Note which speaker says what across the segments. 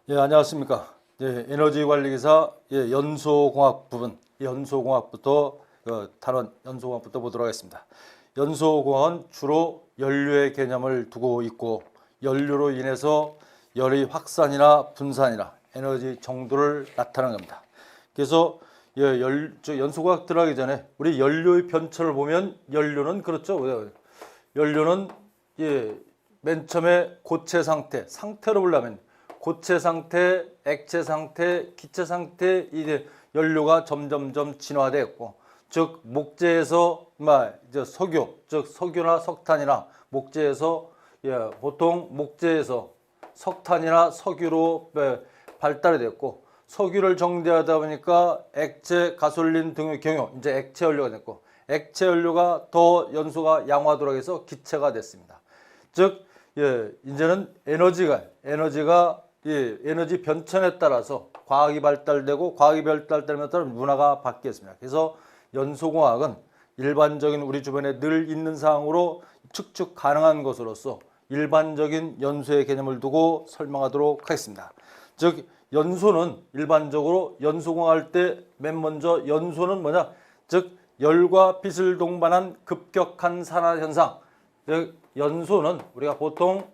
Speaker 1: 예, 안녕하십니까. 예, 에너지관리기사 연소공학 부분, 연소공학부터 연소공학부터 보도록 하겠습니다. 연소공학은 주로 연료의 개념을 두고 있고 연료로 인해서 열의 확산이나 분산이나 에너지 정도를 나타내는 겁니다. 그래서 연소공학 들어가기 전에 우리 연료의 변천을 보면 연료는 그렇죠. 연료는 맨 처음에 고체 상태로 보려면 고체 상태, 액체 상태, 기체 상태 이제 연료가 점점점 진화되었고, 즉 목재에서 석유, 즉 석유나 석탄이나 목재에서 보통 목재에서 석탄이나 석유로 발달이 됐고, 석유를 정제하다 보니까 액체, 가솔린 등의 경우 이제 액체 연료가 됐고, 액체 연료가 더 연소가 양화도록 해서 기체가 됐습니다. 즉 이제는 에너지 변천에 따라서 과학이 발달되고 과학이 발달되면 따라 문화가 바뀌었습니다. 그래서 연소공학은 일반적인 우리 주변에 늘 있는 사항으로 측측 가능한 것으로서 일반적인 연소의 개념을 두고 설명하도록 하겠습니다. 즉 연소는 일반적으로 연소공학할 때 맨 먼저 연소는 뭐냐? 즉 열과 빛을 동반한 급격한 산화 현상. 즉 연소는 우리가 보통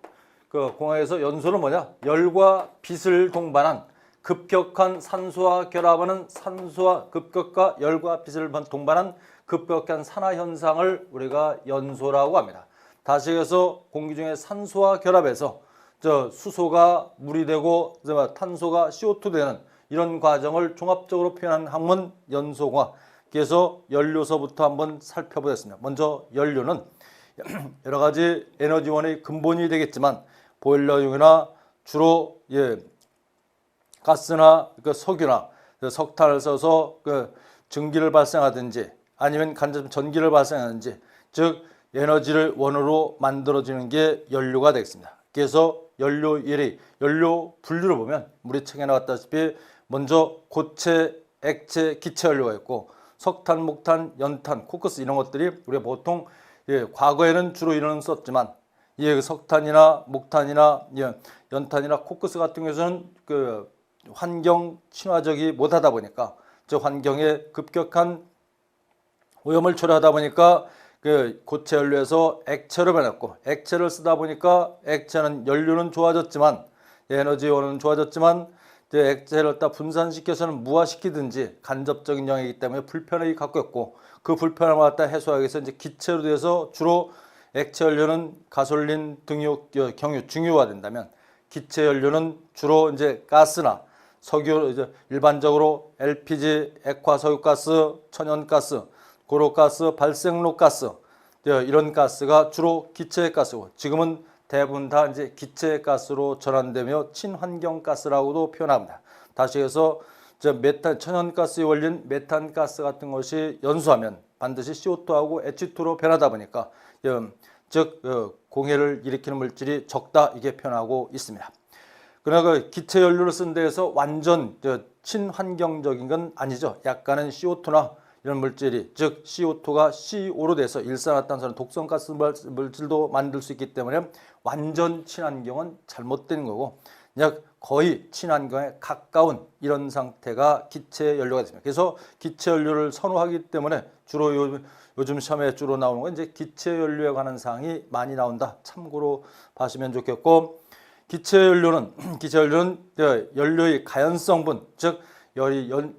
Speaker 1: 그 공학에서 연소는 뭐냐? 열과 빛을 동반한 급격한 산소와 결합하는 산소와 급격과 열과 빛을 동반한 급격한 산화 현상을 우리가 연소라고 합니다. 다시 해서 공기 중에 산소와 결합해서 수소가 물이 되고 탄소가 CO2 되는 이런 과정을 종합적으로 표현한 학문 연소공학. 그래서 연료서부터 한번 살펴보겠습니다. 먼저 연료는 여러 가지 에너지원의 근본이 되겠지만 보일러용이나 주로 가스나 석유나 석탄을 써서 증기를 발생하든지 아니면 간접 전기를 발생하든지 즉 에너지를 원으로 만들어지는 게 연료가 되겠습니다. 그래서 연료 분류를 보면 우리 책에 나왔다시피 먼저 고체, 액체, 기체 연료가 있고 석탄, 목탄, 연탄, 코크스 이런 것들이 우리가 보통 과거에는 주로 이런 썼지만 석탄이나 목탄이나 연탄이나 코크스 같은 경우에는 환경 친화적이 못하다 보니까 환경에 급격한 오염을 초래하다 보니까 고체 연료에서 액체로 변했고 액체를 쓰다 보니까 액체는 연료는 좋아졌지만 에너지원은 좋아졌지만 액체를 분산시켜서는 무화시키든지 간접적인 영역이기 때문에 불편을 갖고 있고 그 불편함을 갖다 해소하기 위해서 이제 기체로 돼서 주로 액체 연료는 가솔린 등의 경유 중유가 된다면 기체 연료는 주로 이제 가스나 석유 일반적으로 LPG, 액화석유가스, 천연가스, 고로가스, 발생로가스 이런 가스가 주로 기체가스고 지금은 대부분 다 이제 기체가스로 전환되며 친환경가스라고도 표현합니다. 다시 해서 천연가스의 원리인 메탄가스 같은 것이 연소하면 반드시 CO2하고 H2로 변하다 보니까 즉 공해를 일으키는 물질이 적다 이게 표현하고 있습니다. 그러나 기체 연료를 쓴 데에서 완전 친환경적인 건 아니죠. 약간은 CO2나 이런 물질이 즉 CO2가 CO로 돼서 일산화탄소는 독성가스 물질도 만들 수 있기 때문에 완전 친환경은 잘못된 거고 그냥 거의 친환경에 가까운 이런 상태가 기체 연료가 됐습니다. 그래서 기체 연료를 선호하기 때문에 주로 요즘 시험에 주로 나오는 건 이제 기체 연료에 관한 사항이 많이 나온다. 참고로 봐주면 좋겠고 기체 연료는 연료의 가연성분 즉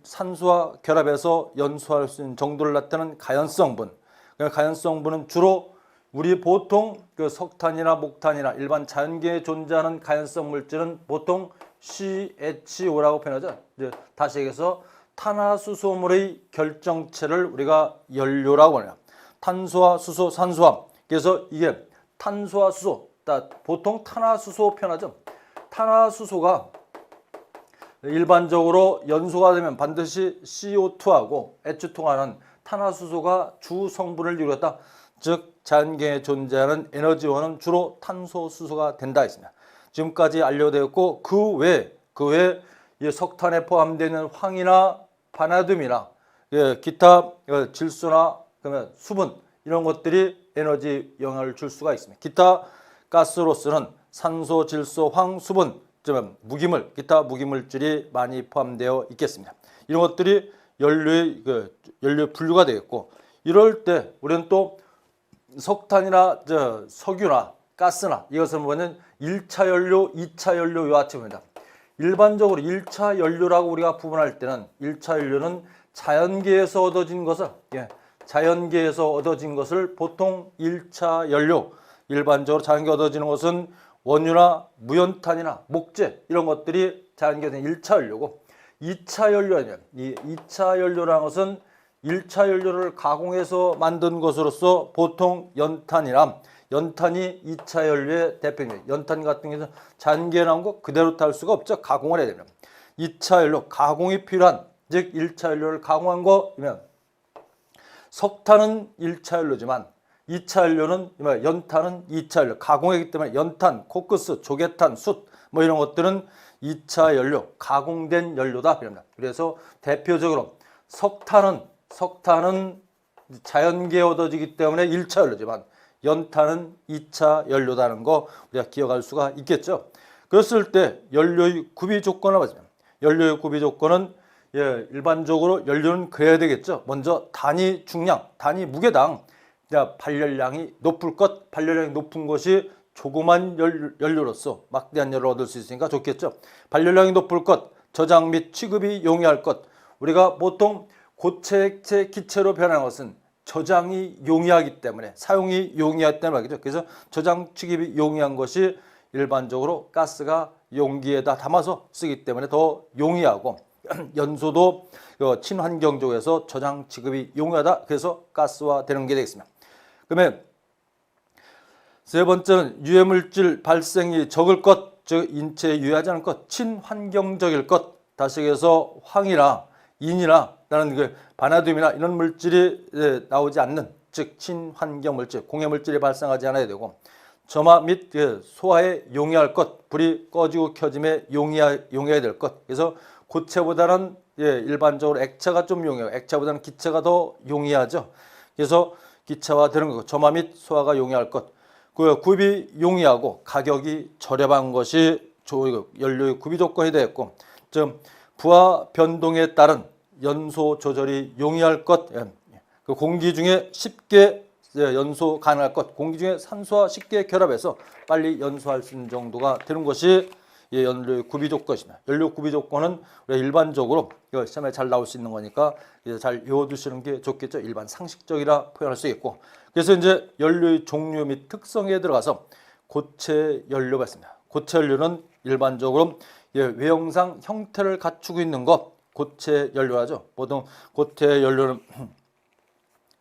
Speaker 1: 산소와 결합해서 연소할 수 있는 정도를 나타내는 가연성분. 가연성분은 주로 우리 보통 석탄이나 목탄이나 일반 자연계에 존재하는 가연성 물질은 보통 CHO라고 표현하죠. 다시 얘기해서 탄화수소물의 결정체를 우리가 연료라고 해요. 탄소와 수소, 산소함. 그래서 이게 탄소와 수소, 보통 탄화수소 표현하죠. 탄화수소가 일반적으로 연소가 되면 반드시 CO2하고 H2가는 탄화수소가 주 성분을 이루었다. 즉 자연계에 존재하는 에너지원은 주로 탄소수소가 된다 했습니다. 지금까지 알려되었고 그 외에 석탄에 포함되는 황이나 바나듐이나 기타 질소나 그러면 수분 이런 것들이 에너지 영향을 줄 수가 있습니다. 기타 가스로서는 산소, 질소, 황, 수분 무기물, 기타 무기물질이 많이 포함되어 있겠습니다. 이런 것들이 연료의 연료 분류가 되겠고, 이럴 때 우리는 또 석탄이나 석유나 가스나 이것을 보면 1차 연료, 2차 연료 요 아침입니다. 일반적으로 1차 연료라고 우리가 구분할 때는 1차 연료는 자연계에서 얻어진 것을 자연계에서 얻어진 것을 보통 1차 연료, 일반적으로 자연계 얻어지는 것은 원유나 무연탄이나 목재 이런 것들이 자연계된 1차 연료고, 2차 연료는 이 2차 연료라는 것은 1차 연료를 가공해서 만든 것으로서 보통 연탄이나 연탄이 2차 연료의 대표입니다. 연탄 같은 경우는 자연계에 나온 거 그대로 탈 수가 없죠. 가공을 해야 됩니다. 2차 연료, 가공이 필요한, 즉 1차 연료를 가공한 거면 석탄은 1차 연료지만 2차 연료는 연탄은 2차 연료, 가공이기 때문에 연탄, 코크스, 조개탄, 숯 뭐 이런 것들은 2차 연료, 가공된 연료다. 그래서 대표적으로 석탄은 자연계에 얻어지기 때문에 1차 연료지만 연탄은 2차 연료다는 거 우리가 기억할 수가 있겠죠. 그랬을 때 연료의 구비 조건을 봤습니다. 연료의 구비 조건은 일반적으로 연료는 그래야 되겠죠. 먼저 단위 중량, 단위 무게당 발열량이 높을 것, 발열량이 높은 것이 조그만 연료로서 막대한 연료를 얻을 수 있으니까 좋겠죠. 발열량이 높을 것, 저장 및 취급이 용이할 것. 우리가 보통 고체, 액체, 기체로 변하는 것은 저장이 용이하기 때문에, 사용이 용이하기 때문에 말이죠. 그래서 저장 취급이 용이한 것이 일반적으로 가스가 용기에다 담아서 쓰기 때문에 더 용이하고, 연소도 친환경적에서 저장 취급이 용이하다. 그래서 가스화 되는 게 되겠습니다. 그러면 세 번째는 유해물질 발생이 적을 것, 즉 인체에 유해하지 않을 것, 친환경적일 것. 다시 얘기해서 황이나 인이나 다른 바나듐이나 이런 물질이 나오지 않는, 즉 친환경 물질, 공해 물질이 발생하지 않아야 되고, 점화 및 소화에 용이할 것, 불이 꺼지고 켜짐에 용이해야 될 것. 그래서 고체보다는 일반적으로 액체가 좀 용이해요. 액체보다는 기체가 더 용이하죠. 그래서 기체화되는 것, 점화 및 소화가 용이할 것, 구입이 용이하고 가격이 저렴한 것이 연료의 구비 조건이 되었고, 즉 부하 변동에 따른 연소 조절이 용이할 것, 공기 중에 쉽게 연소 가능할 것, 공기 중에 산소와 쉽게 결합해서 빨리 연소할 수 있는 정도가 되는 것이 연료의 구비 조건입니다. 연료 구비 조건은 우리가 일반적으로 시험에 잘 나올 수 있는 거니까 잘 외워두시는 게 좋겠죠. 일반 상식적이라 표현할 수 있겠고, 그래서 이제 연료의 종류 및 특성에 들어가서 고체 연료가 있습니다. 고체 연료는 일반적으로 외형상 형태를 갖추고 있는 것, 고체 연료라죠. 보통 고체 연료는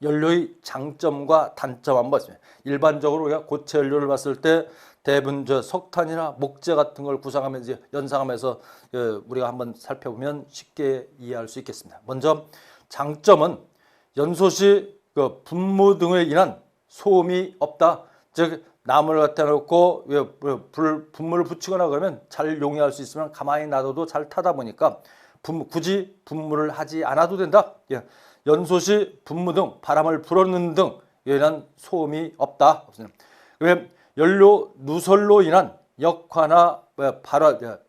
Speaker 1: 연료의 장점과 단점 한번 봤습니다. 일반적으로 우리가 고체 연료를 봤을 때 대부분 석탄이나 목재 같은 걸 구성하면서 연상하면서 우리가 한번 살펴보면 쉽게 이해할 수 있겠습니다. 먼저 장점은 연소 시 분무 등에 인한 소음이 없다. 즉 나무를 갖다 놓고 분무를 붙이거나 그러면 잘 용이할 수 있으면 가만히 놔둬도 잘 타다 보니까 굳이 분무를 하지 않아도 된다. 연소 시 분무 등 바람을 불어넣는 등 이런 소음이 없다. 연료 누설로 인한 역화나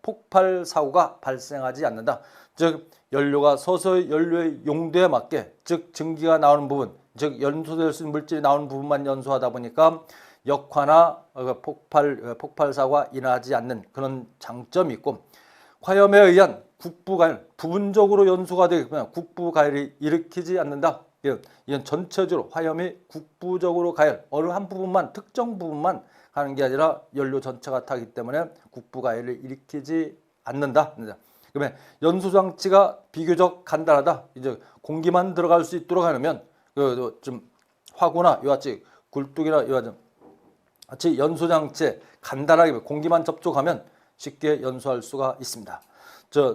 Speaker 1: 폭발 사고가 발생하지 않는다. 즉 연료가 서서히 연료의 용도에 맞게, 즉 증기가 나오는 부분, 즉 연소될 수 있는 물질이 나오는 부분만 연소하다 보니까 역화나 폭발 사고가 일어나지 않는 그런 장점이 있고, 화염에 의한 국부가열, 부분적으로 연소가 되기 때문에 국부가열이 일으키지 않는다. 이건 전체적으로 화염이 국부적으로 가열, 어느 한 부분만, 특정 부분만 하는 게 아니라 연료 전체가 타기 때문에 국부가열을 일으키지 않는다. 그러면 연소장치가 비교적 간단하다. 이제 공기만 들어갈 수 있도록 하려면 좀 화구나 이와같이 굴뚝이나 이와같이 연소장치에 간단하게 공기만 접촉하면 쉽게 연소할 수가 있습니다.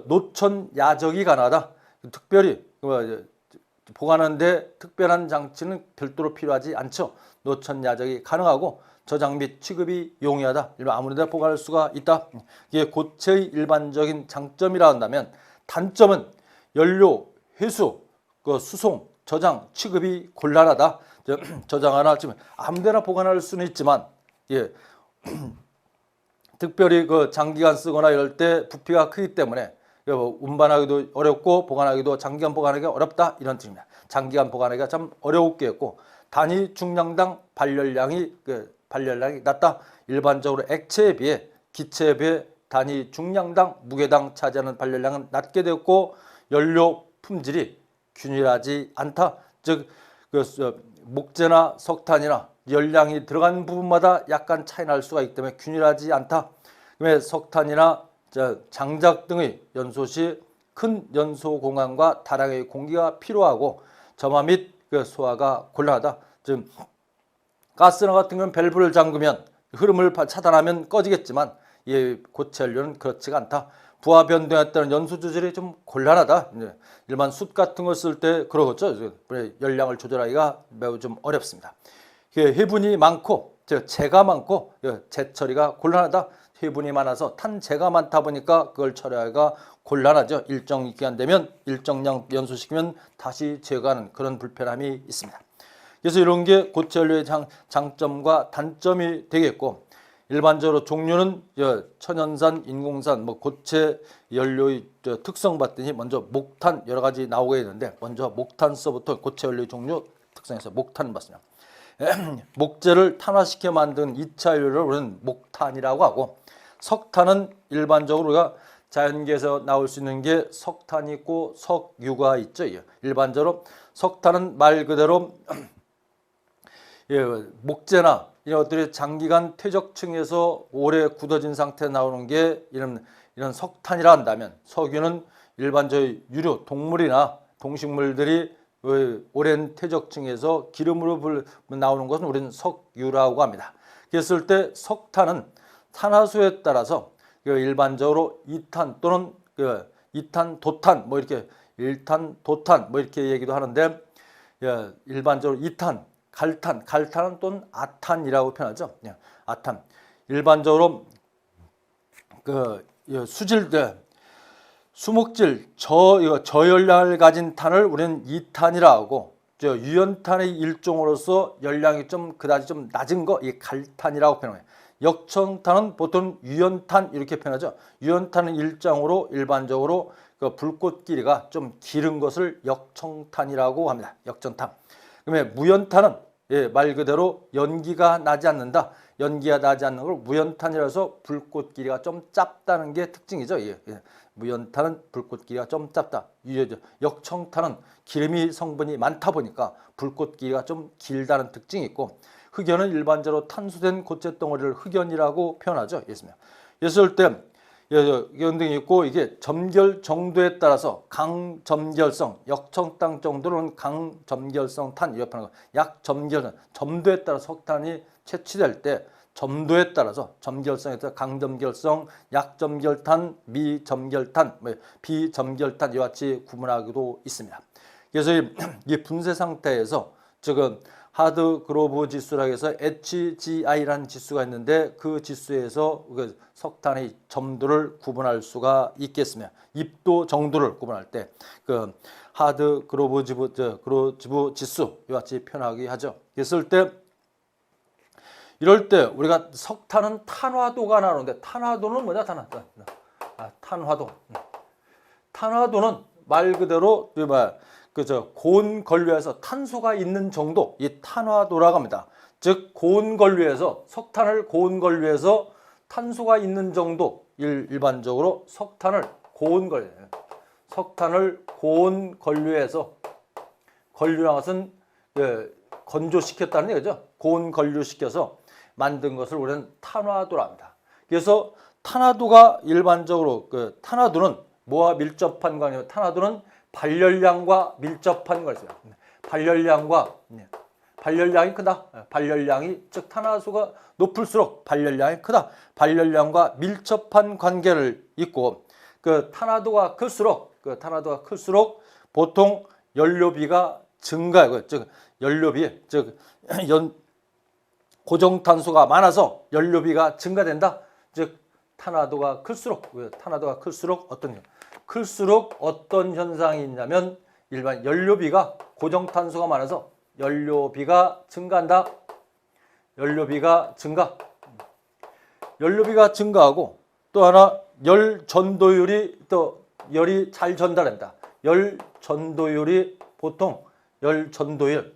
Speaker 1: 노천 야적이 가능하다. 특별히 보관하는데 특별한 장치는 별도로 필요하지 않죠. 노천 야적이 가능하고 저장 및 취급이 용이하다. 아무데나 보관할 수가 있다. 이게 고체의 일반적인 장점이라 한다면, 단점은 연료, 회수, 수송, 저장, 취급이 곤란하다. 저장 하나 지금 아무데나 보관할 수는 있지만 특별히 그 장기간 쓰거나 이럴 때 부피가 크기 때문에 운반하기도 어렵고 보관하기도 장기간 보관하기가 어렵다 이런 뜻입니다. 장기간 보관하기가 참 어려웠게 했고 단위 중량당 발열량이 낮다. 일반적으로 액체에 비해 기체에 비해 단위 중량당 무게당 차지하는 발열량은 낮게 되었고 연료 품질이 균일하지 않다. 즉 목재나 석탄이나 열량이 들어간 부분마다 약간 차이 날 수가 있기 때문에 균일하지 않다. 그다음에 석탄이나 장작 등의 연소 시 큰 연소 공간과 다량의 공기가 필요하고 점화 및 소화가 곤란하다. 즉 가스나 같은 건 밸브를 잠그면 흐름을 차단하면 꺼지겠지만 이 고체 연료는 그렇지가 않다. 부하 변동에 따른 연소 조절이 좀 곤란하다. 일반 숯 같은 걸 쓸 때 그러겠죠. 열량을 조절하기가 매우 좀 어렵습니다. 해분이 많고 재가 많고 재처리가 곤란하다. 해분이 많아서 탄재가 많다 보니까 그걸 처리하기가 곤란하죠. 일정 기간 되면 일정량 연소시키면 다시 제거하는 그런 불편함이 있습니다. 그래서 이런 게 고체 연료의 장점과 단점이 되겠고 일반적으로 종류는 천연산, 인공산, 고체 연료의 특성 봤더니 먼저 목탄 여러 가지 나오게 되는데 먼저 목탄서부터 고체 연료의 종류 특성에서 목탄 봤습니다. 목재를 탄화시켜 만든 2차 연료를 우리는 목탄이라고 하고 석탄은 일반적으로 우리가 자연계에서 나올 수 있는 게 석탄이 있고 석유가 있죠. 일반적으로 석탄은 말 그대로 목재나 이런 것들이 장기간 퇴적층에서 오래 굳어진 상태에 나오는 게 이런 석탄이라 한다면 석유는 일반적인 유류, 동물이나 동식물들이 오랜 퇴적층에서 기름으로 나오는 것은 우리는 석유라고 합니다. 그랬을 때 석탄은 탄화수에 따라서 일반적으로 2탄 또는 2탄, 도탄 이렇게 1탄, 도탄 이렇게 얘기도 하는데 일반적으로 2탄, 갈탄은 또는 아탄이라고 표현하죠. 아탄. 일반적으로 수목질 저열량을 가진 탄을 우리는 2탄이라고 하고 유연탄의 일종으로서 열량이 그다지 좀 낮은 거 이 갈탄이라고 표현해요. 역청탄은 보통 유연탄 이렇게 표현하죠. 유연탄은 일장으로 일반적으로 불꽃 길이가 좀 길은 것을 역청탄이라고 합니다. 역청탄. 그러면 무연탄은 말 그대로 연기가 나지 않는다. 연기가 나지 않는 걸 무연탄이라서 불꽃 길이가 좀 짧다는 게 특징이죠. 무연탄은 불꽃 길이가 좀 짧다. 역청탄은 기름이 성분이 많다 보니까 불꽃 길이가 좀 길다는 특징이 있고 흑연은 일반적으로 탄소된 고체 덩어리를 흑연이라고 표현하죠. 그랬을 때 연등이 있고 이게 점결 정도에 따라서 강점결성, 역청탄 정도는 강점결성 탄 이렇게 표현하고 약점결성, 점도에 따라 석탄이 채취될 때 점도에 따라서 점결성에 따라 강점결성, 약점결탄, 미점결탄, 비점결탄 이와 같이 구분하기도 있습니다. 그래서 이 분쇄 상태에서 지금 하드 그로브 지수라고 해서 HGI라는 지수가 있는데 그 지수에서 석탄의 점도를 구분할 수가 있겠으며 입도 정도를 구분할 때 하드 그로브 지수 이와 같이 표현하기 하죠. 그랬을 때 이럴 때 우리가 석탄은 탄화도가 나오는데 탄화도는 뭐냐? 탄화도. 탄화도는 말 그대로 고온 건류에서 탄소가 있는 정도 이 탄화도라고 합니다. 즉 고온 건류에서 석탄을 고온 건류에서 탄소가 있는 정도 일반적으로 석탄을 고온 건류에서 건류란 것은 건조시켰다는 얘기죠. 고온 건류시켜서 만든 것을 우리는 탄화도라 합니다. 그래서 탄화도가 일반적으로 탄화도는 뭐와 밀접한 관계냐면 탄화도는 발열량과 밀접한 것이죠. 발열량이 크다. 발열량이 즉 탄화수가 높을수록 발열량이 크다. 발열량과 밀접한 관계를 있고 탄화도가 클수록 보통 연료비가 증가해요. 즉 연료비 고정탄소가 많아서 연료비가 증가된다. 즉 탄화도가 클수록 어떤 현상이 있냐면 일반 연료비가 고정탄소가 많아서 연료비가 증가한다. 연료비가 증가. 연료비가 증가하고 또 하나 열 전도율이 또 열이 잘 전달됩니다. 열 전도율이 보통 열 전도율이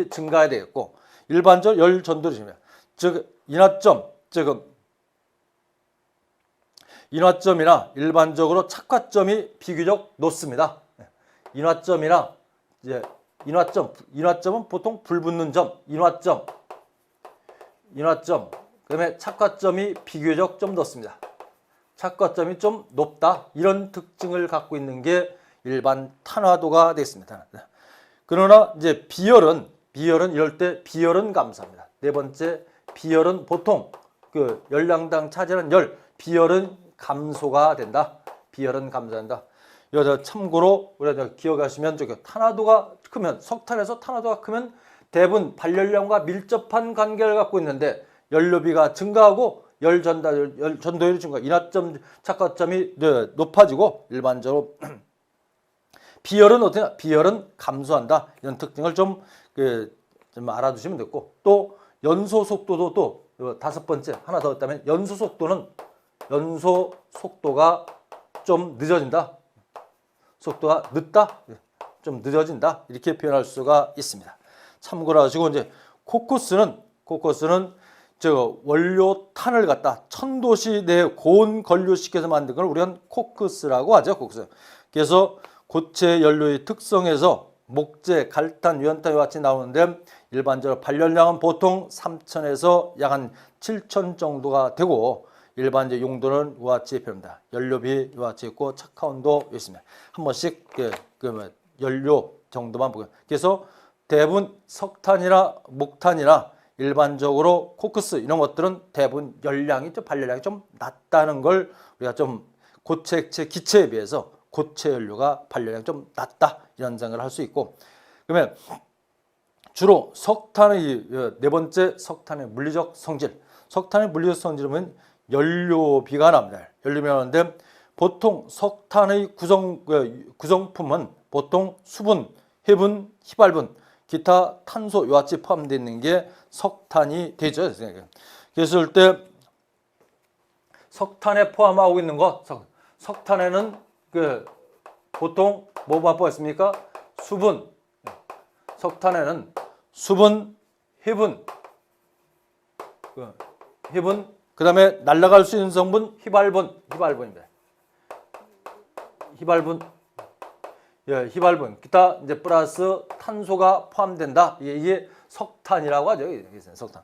Speaker 1: 증가해야 되겠고 일반적으로 열 전도율입니다. 즉 인화점이나 일반적으로 착화점이 비교적 높습니다. 인화점이나 이제 인화점은 보통 불붙는 점, 인화점, 그다음에 착화점이 비교적 좀 높습니다. 착화점이 좀 높다. 이런 특징을 갖고 있는 게 일반 탄화도가 되겠습니다. 그러나 이제 비열은 이럴 때 비열은 감소합니다. 네 번째, 비열은 보통 그 열량당 차지하는 비열은 감소가 된다. 비열은 감소한다. 여기서 참고로 우리가 기억하시면 저기 탄화도가 크면 석탄에서 탄화도가 크면 대부분 발열량과 밀접한 관계를 갖고 있는데 연료비가 증가하고 열 전도율이 증가, 인화점 착화점이 높아지고 일반적으로 비열은 어떻게? 비열은 감소한다. 이런 특징을 좀 알아두시면 됐고 또 연소 속도도 또 다섯 번째 하나 더 있다면 연소 속도가 좀 늦어진다. 속도가 늦다, 좀 늦어진다 이렇게 표현할 수가 있습니다. 참고로 하시고 이제 코크스는 저 원료탄을 갖다 1000도씨 내에 고온 건류시켜서 만든 걸 우리가 코크스라고 하죠. 코크스. 그래서 고체 연료의 특성에서 목재, 갈탄, 유연탄과 같이 나오는데 일반적으로 발열량은 보통 3000에서 약 한 7000 정도가 되고 일반적 용도는 이와 같이 표현합니다. 연료비 이와 같이 있고 착화온도 있습니다. 한 번씩 연료 정도만 보고 그래서 대부분 석탄이나 목탄이나 일반적으로 코크스 이런 것들은 대부분 발열량이 좀 낮다는 걸 우리가 좀 고체, 액체, 기체에 비해서 고체 연료가 발열량이 좀 낮다 이런 생각을 할 수 있고 그러면 주로 석탄의 네 번째 석탄의 물리적 성질. 석탄의 물리적 성질은 연료비가 납니다. 연료비가 나는데 보통 석탄의 구성품은 보통 수분, 해분, 휘발분, 기타 탄소 이와 같이 포함되어 있는 게 석탄이 되죠. 그랬을 때 석탄에 포함하고 있는 것, 석탄에는 보통 뭐만 포함했습니까? 수분, 석탄에는 수분, 해분, 그 다음에 날아갈 수 있는 성분 휘발분입니다. 휘발분, 기타 이제 플러스 탄소가 포함된다. 이게 석탄이라고 하죠. 석탄.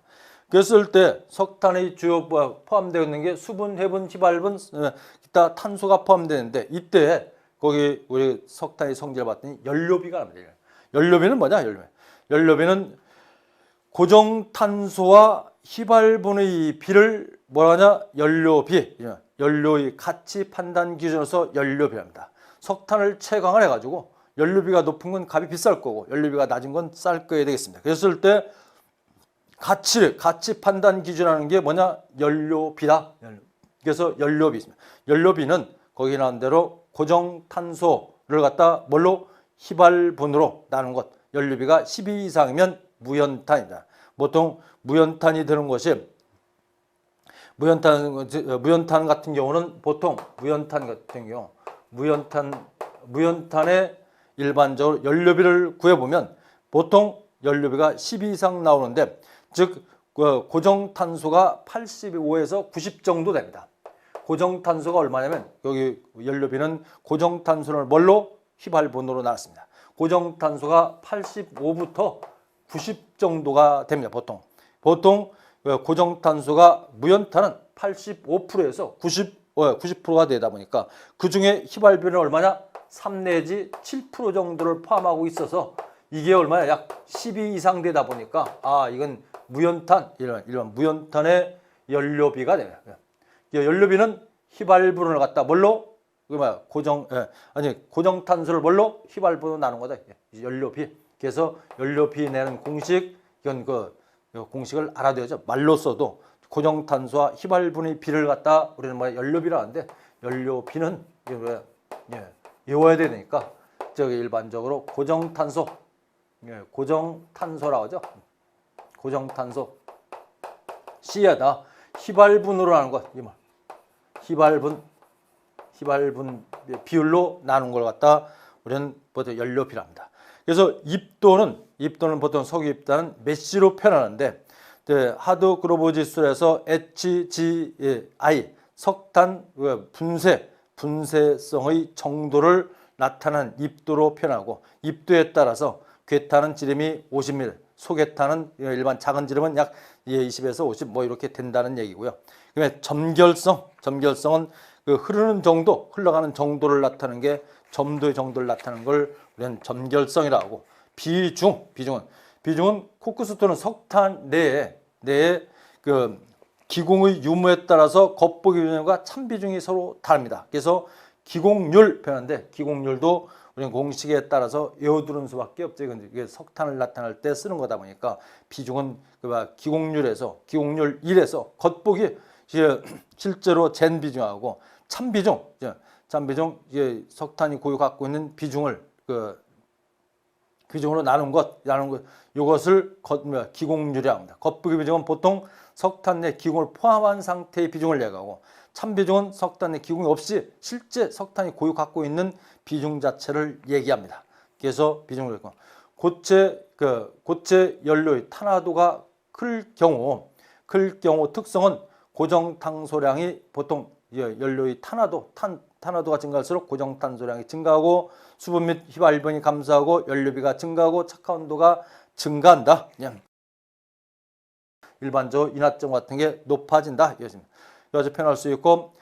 Speaker 1: 그랬을 때 석탄의 주요 포함되어 있는 게 수분, 해분, 휘발분, 기타 탄소가 포함되는데 이때 거기 우리 석탄의 성질을 봤더니 연료비가 납니다. 연료비는 뭐냐? 연료비는 고정탄소와 휘발분의 비를 뭐라 하냐? 연료의 가치 판단 기준으로서 연료비랍니다. 석탄을 채광을 해가지고 연료비가 높은 건 값이 비쌀 거고 연료비가 낮은 건 쌀 거야 되겠습니다. 그랬을 때 가치 판단 기준하는 게 뭐냐? 연료비다. 그래서 연료비 있습니다. 연료비는 거기 나온 대로 고정탄소를 갖다 뭘로? 휘발분으로 나눈 것. 연료비가 12 이상이면 무연탄이다. 보통 무연탄이 되는 것이 무연탄 같은 경우는 보통 무연탄의 일반적으로 연료비를 구해보면 보통 연료비가 12 이상 나오는데 즉 고정탄소가 85에서 90 정도 됩니다. 고정탄소가 얼마냐면 여기 연료비는 고정탄소를 뭘로? 휘발분으로 나왔습니다. 고정탄소가 85부터 90 정도가 됩니다. 보통 고정탄소가 무연탄은 85%에서 90%가 되다 보니까 그중에 휘발비는 얼마냐? 3 내지 7% 정도를 포함하고 있어서 이게 얼마냐? 약 12 이상 되다 보니까 이건 무연탄, 일반 무연탄의 연료비가 됩니다. 연료비는 휘발분을 갖다 뭘로? 고정탄소를 뭘로? 휘발분으로 나눈 거다. 연료비. 그래서 연료비 내는 공식, 이건 공식을 알아둬야죠. 말로 써도 고정탄소와 휘발분의 비를 갖다 우리는 연료비라 하는데 연료비는 외워야 되니까 저기 일반적으로 고정탄소 고정탄소라고 하죠. 고정탄소. C에다 휘발분으로 하는 것. 휘발분 비율로 나눈 걸 갖다 우리는 보통 연료비라 합니다. 그래서 입도는 보통 석유 입도는 메시로 표현하는데 하드 그로브 지수에서 HGI 석탄 분쇄성의 정도를 나타내는 입도로 표현하고 입도에 따라서 괴탄은 지름이 50mm, 소괴탄은 일반 작은 지름은 약 20에서 50 뭐 이렇게 된다는 얘기고요. 그다음에 점결성은 그 흐르는 정도, 흘러가는 정도를 나타내는 게 점도의 정도를 나타내는 걸 우리는 점결성이라고 하고 비중은 코크스 또는 석탄 내에 그 기공의 유무에 따라서 겉보기 비중과 참 비중이 서로 다릅니다. 그래서 기공률 표현하는데 기공률도 우리는 공식에 따라서 외워두는 수밖에 없지. 근데 이게 석탄을 나타낼 때 쓰는 거다 보니까 비중은 기공률 1에서 겉보기 실제로 잰 비중하고 참 비중 이게 석탄이 고유 갖고 있는 비중을 비중으로 나눈 것 이것을 기공률이라고 합니다. 겉보기 비중은 보통 석탄 내 기공을 포함한 상태의 비중을 얘기하고 참 비중은 석탄 내 기공이 없이 실제 석탄이 고유 갖고 있는 비중 자체를 얘기합니다. 그래서 비중을 했고 고체 연료의 탄화도가 클 경우 특성은 고정탄소량이 보통 연료의 탄화도가 증가할수록 고정탄소량이 증가하고 수분 및 휘발분이 감소하고 연료비가 증가하고 착화 온도가 증가한다. 일반적으로 인화점 같은 게 높아진다. 여기서 표현할 수 있고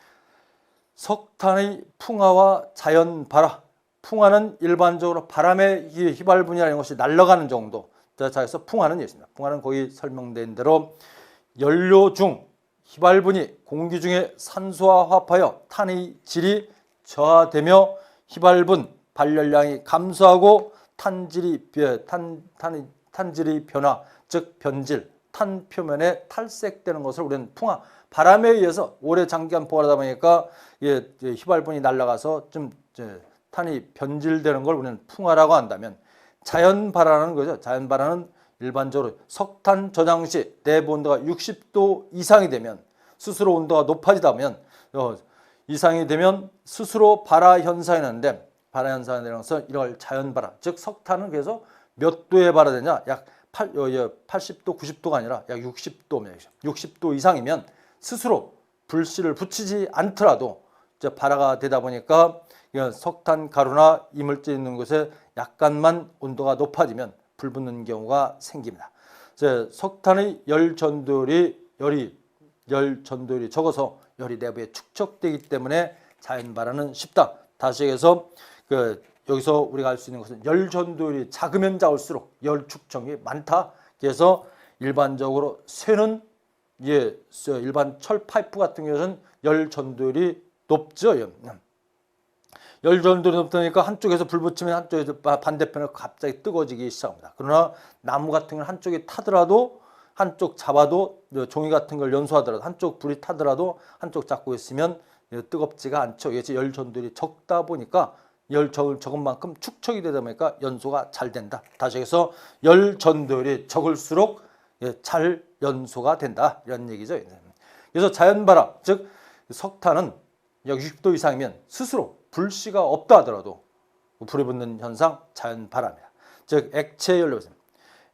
Speaker 1: 석탄의 풍화와 자연 발화. 풍화는 일반적으로 바람의 휘발분이라는 것이 날아가는 정도. 자, 그래서 풍화는 있습니다. 풍화는 거기 설명된 대로 연료 중 휘발분이 공기 중에 산소와 화합하여 탄의 질이 저하되며 휘발분 발열량이 감소하고 탄질이 변화, 즉 변질, 탄 표면에 탈색되는 것을 우리는 풍화, 바람에 의해서 오래 장기간 보관하다 보니까 휘발분이 날아가서 좀 탄이 변질되는 걸 우리는 풍화라고 한다면 자연 발화라는 거죠. 자연 발화는 일반적으로 석탄 저장 시 내부 온도가 60도 이상이 되면 스스로 온도가 높아지다 보면 이상이 되면 스스로 발화 현상이 나는데 발화 현상이 되면서 이걸 자연 발화, 즉 석탄은 그래서 몇 도에 발화되냐? 약 80도, 90도가 아니라 약 60도입니다. 60도 이상이면 스스로 불씨를 붙이지 않더라도 발화가 되다 보니까 석탄 가루나 이물질 있는 곳에 약간만 온도가 높아지면 불 붙는 경우가 생깁니다. 석탄의 열 전도율이 적어서 열이 내부에 축적되기 때문에 자연 발화는 쉽다. 다시 해서 여기서 우리가 알 수 있는 것은 열 전도율이 작으면 작을수록 열 축적이 많다. 그래서 일반적으로 쇠는 일반 철 파이프 같은 경우는 열 전도율이 높죠. 열 전도율이 높다니까 한쪽에서 불 붙이면 한쪽에서 반대편에 갑자기 뜨거워지기 시작합니다. 그러나 나무 같은 건 한쪽이 타더라도 한쪽 잡아도 종이 같은 걸 연소하더라도 한쪽 불이 타더라도 한쪽 잡고 있으면 뜨겁지가 않죠. 이게 열 전도율이 적다 보니까 열 적은 만큼 축적이 되다 보니까 연소가 잘 된다. 다시 해서 열 전도율이 적을수록 잘 연소가 된다. 이런 얘기죠. 그래서 자연 발화, 즉 석탄은 약 60도 이상이면 스스로 불씨가 없다 하더라도 불이 붙는 현상 자연 발화입니다. 즉 액체 연료입니다.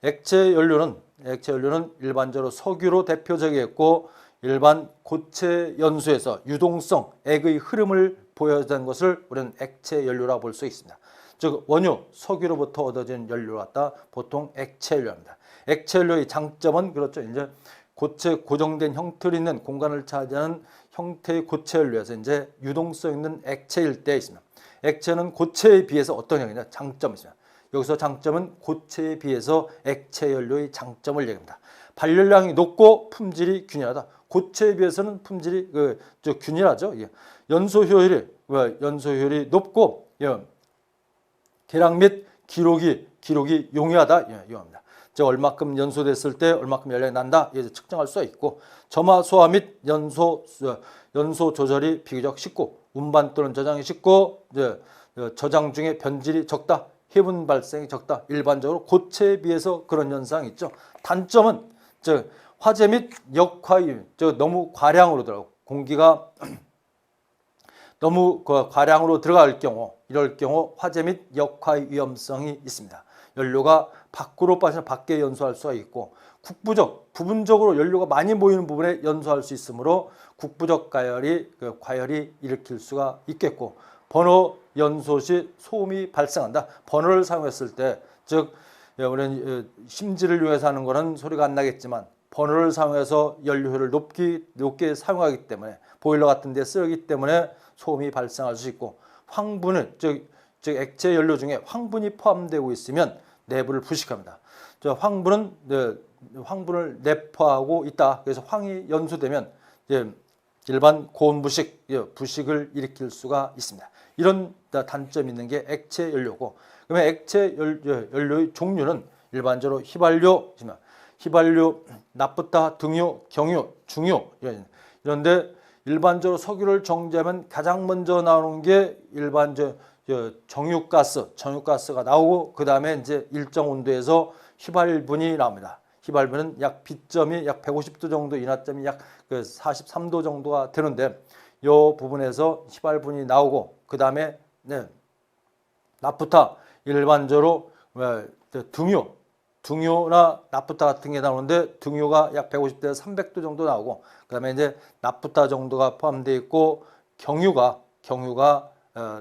Speaker 1: 액체 연료는 일반적으로 석유로 대표적이었고 일반 고체 연소에서 유동성, 액의 흐름을 보여주는 것을 우리는 액체 연료라고 볼 수 있습니다. 즉 원유, 석유로부터 얻어진 연료를 갖다 보통 액체 연료입니다. 액체 연료의 장점은 그렇죠. 이제 고정된 형태로 있는 공간을 차지하는 형태의 고체 연료에서 이제 유동성 있는 액체일 때 있습니다. 액체는 고체에 비해서 어떤 형이냐? 장점이 있습니다. 여기서 장점은 고체에 비해서 액체 연료의 장점을 얘기합니다. 발열량이 높고 품질이 균일하다. 고체에 비해서는 품질이 균일하죠. 연소 효율이 높고 계량 및 기록이 용이하다. 이겁니다. 즉 얼마큼 연소됐을 때 얼마큼 열량이 난다. 이제 측정할 수가 있고 점화 소화 및 연소 조절이 비교적 쉽고 운반 또는 저장이 쉽고 저장 중에 변질이 적다. 해분 발생이 적다. 일반적으로 고체에 비해서 그런 현상이 있죠. 단점은 화재 및 역화유, 너무 과량으로 들어가고 공기가 너무 과량으로 들어갈 경우, 이럴 경우 화재 및 역화 위험성이 있습니다. 연료가 밖으로 빠져 밖에 연소할 수가 있고, 국부적, 부분적으로 연료가 많이 모이는 부분에 연소할 수 있으므로 국부적 과열이 일으킬 수가 있겠고, 버너 연소 시 소음이 발생한다. 버너를 사용했을 때, 즉 우리는 심지를 이용해서 하는 것은 소리가 안 나겠지만 버너를 사용해서 연료를 높게 사용하기 때문에, 보일러 같은 데 쓰기 때문에 소음이 발생할 수 있고, 황분을 즉 액체 연료 중에 황분이 포함되고 있으면 내부를 부식합니다. 황분을 내포하고 있다. 그래서 황이 연소되면 일반 고온 부식을 일으킬 수가 있습니다. 이런 단점이 있는 게 액체 연료고, 그러면 액체 연료의 종류는 일반적으로 휘발유, 나프타, 등유, 경유, 중유 이런데, 일반적으로 석유를 정제하면 가장 먼저 나오는 게 정유가스가 나오고, 그 다음에 이제 일정 온도에서 휘발분이 나옵니다. 휘발분은 약 B점이 약 150도 정도, 인하점이 약 43도 정도가 되는데, 이 부분에서 휘발분이 나오고, 그 다음에 나프타, 일반적으로 등유나 나프타 같은 게 나오는데, 등유가 약 150도에서 300도 정도 나오고, 그 다음에 이제 나프타 정도가 포함되어 있고, 경유가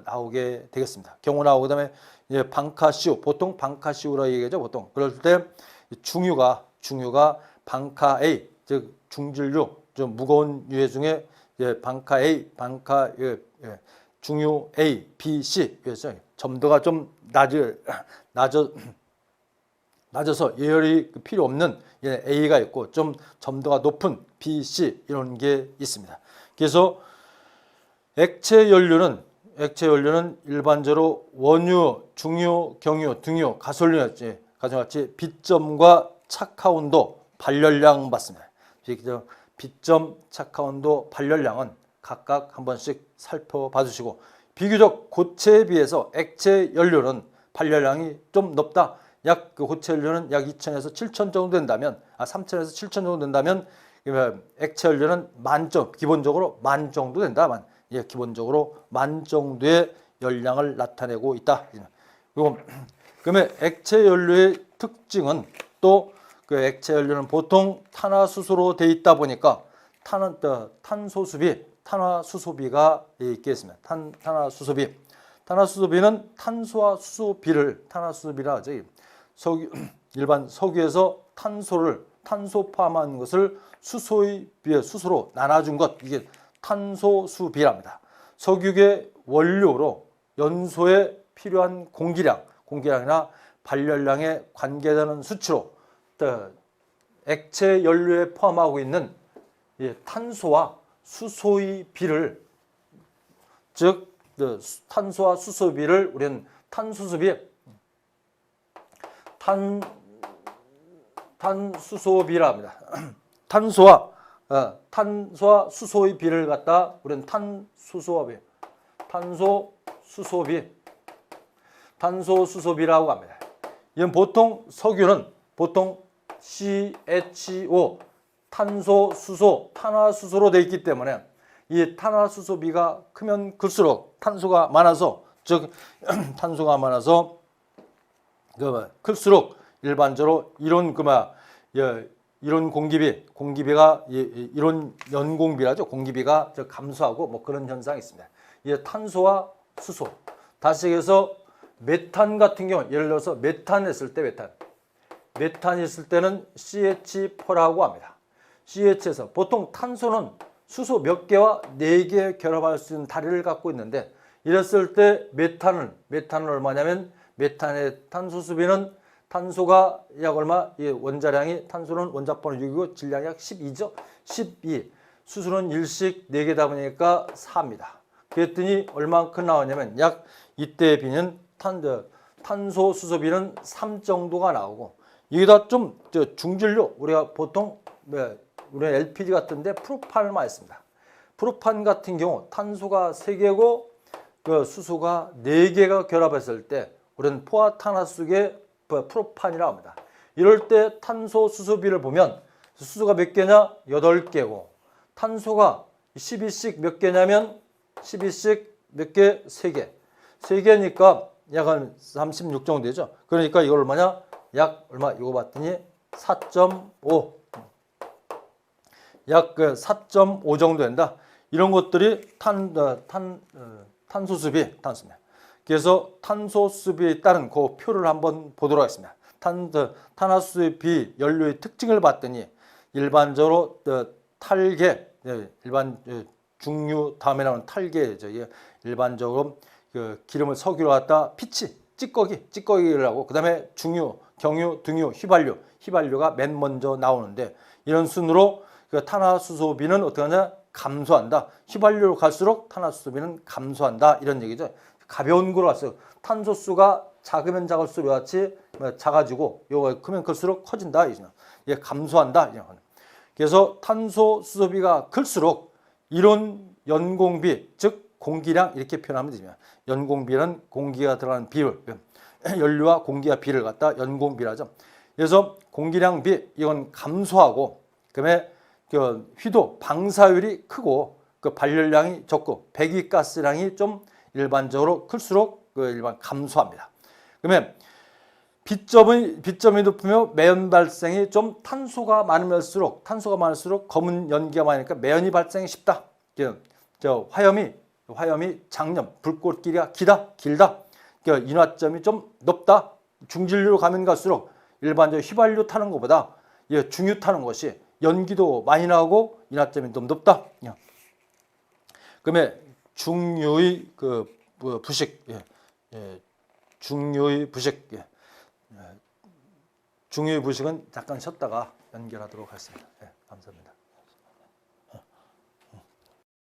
Speaker 1: 나오게 되겠습니다. 경유 나오고, 그 다음에 이제 방카시우, 보통 방카시우라 얘기하죠. 보통 그럴 때 중유가 방카 A, 즉 중질유, 좀 무거운 유해 중에 방카 A, 중유 A, B, C, 그래서 점도가 좀 낮아서 예열이 필요 없는 A가 있고, 좀 점도가 높은 B, C 이런 게 있습니다. 그래서 액체 연료는 일반적으로 원유, 중유, 경유, 등유, 가솔린같이 B점과 착화온도, 발열량 받습니다. B점, 착화온도, 발열량은 각각 한 번씩 살펴봐 주시고, 비교적 고체에 비해서 액체 연료는 발열량이 좀 높다. 고체 연료는 약 2,000에서 7,000 정도 된다면, 3,000에서 7,000 정도 된다면, 액체 연료는 기본적으로 만 정도 된다. 기본적으로 만 정도의 열량을 나타내고 있다. 그러면 액체 연료의 특징은, 또 그 액체 연료는 보통 탄화수소로 되어 있다 보니까 탄화수소비가 있겠습니다. 탄화수소비는 탄소와 수소비를, 탄화수소비라 하죠. 일반 석유에서 탄소 포함한 것을 수소로 나눠준 것, 이게 탄소수비랍니다. 석유의 원료로 연소에 필요한 공기량이나 발열량에 관계되는 수치로 액체 연료에 포함하고 있는 탄소와 수소의 비를, 즉 탄소와 수소비를 우리는 탄수소비라 합니다. 탄소와 수소의 비를 갖다 우리는 탄소수소비라고 합니다. 이건 보통 석유는 CHO, 탄화수소로 되어 있기 때문에, 이 탄화수소비가 크면 클수록 탄소가 많아서 클수록 일반적으로 이론 공기비가 이론 연공비라죠. 공기비가 감소하고 그런 현상이 있습니다. 이 탄소와 수소. 다시 얘기해서 메탄 같은 경우, 예를 들어서 메탄 있을 때는 CH4라고 합니다. CH에서 보통 탄소는 수소 몇 개와 4개 결합할 수 있는 다리를 갖고 있는데, 이랬을 때 메탄은 얼마냐면, 메탄의 탄소수비는 탄소가 약 얼마? 원자량이, 탄소는 원자번호 6이고 질량이 약 12죠. 12. 수소는 일식 4개다 보니까 4입니다. 그랬더니 얼마만큼 나오냐면, 약 이때 비는 탄소 수소비는 3 정도가 나오고, 여기다 좀 중질료, 우리가 보통 우리 LPG 같은데 프로판을 많이 씁니다. 프로판 같은 경우 탄소가 3개고 수소가 4개가 결합했을 때 우리는 포화탄화수의 프로판이라고 합니다. 이럴 때 탄소 수소비를 보면 수소가 몇 개냐? 8개고 탄소가 12씩 몇 개냐면 12씩 몇 개? 3개. 3개니까 약 한 36 정도 되죠. 그러니까 이걸 얼마냐? 약 얼마? 이거 봤더니 4.5. 약 4.5 정도 된다. 이런 것들이 탄소수비, 탄소입니다. 그래서 탄소수비에 따른 그 표를 한번 보도록 하겠습니다. 탄화수비 연료의 특징을 봤더니 일반적으로 탈계, 일반 중유 다음에 나오는 탈계죠. 일반적으로 그 기름을 석유로 갖다 피치, 찌꺼기를 하고 그다음에 중유, 경유, 등유, 휘발유가 맨 먼저 나오는데 이런 순으로 그 탄화수소비는 어떻게 하냐? 감소한다. 휘발유로 갈수록 탄화수소비는 감소한다. 이런 얘기죠. 가벼운 거로 갔어요. 탄소수가 작으면 작을수록 같이 작아지고 요거 크면 클수록 커진다. 이게 감소한다. 그래서 탄소수소비가 클수록 이론 연공비, 즉 공기량 이렇게 표현하면 됩니다. 연공비는 공기가 들어가는 비율, 연료와 공기와 비를 갖다 연공비라죠. 그래서 공기량비 이건 감소하고 그다음에 그 휘도 방사율이 크고 그 발열량이 적고 배기가스량이 좀 일반적으로 클수록 그 일반 감소합니다. 그러면 비점이 높으며 매연 발생이 좀 탄소가 많을수록 검은 연기가 많으니까 매연이 발생이 쉽다. 화염이 장염, 불꽃길이가 길다. 인화점이 좀 높다. 중진류로 가면 갈수록 일반적으로 휘발유 타는 것보다 중유 타는 것이 연기도 많이 나오고 인화점이 좀 높다. 그러면 중유의 부식, 중유의 부식은 잠깐 쉬었다가 연결하도록 하겠습니다. 감사합니다.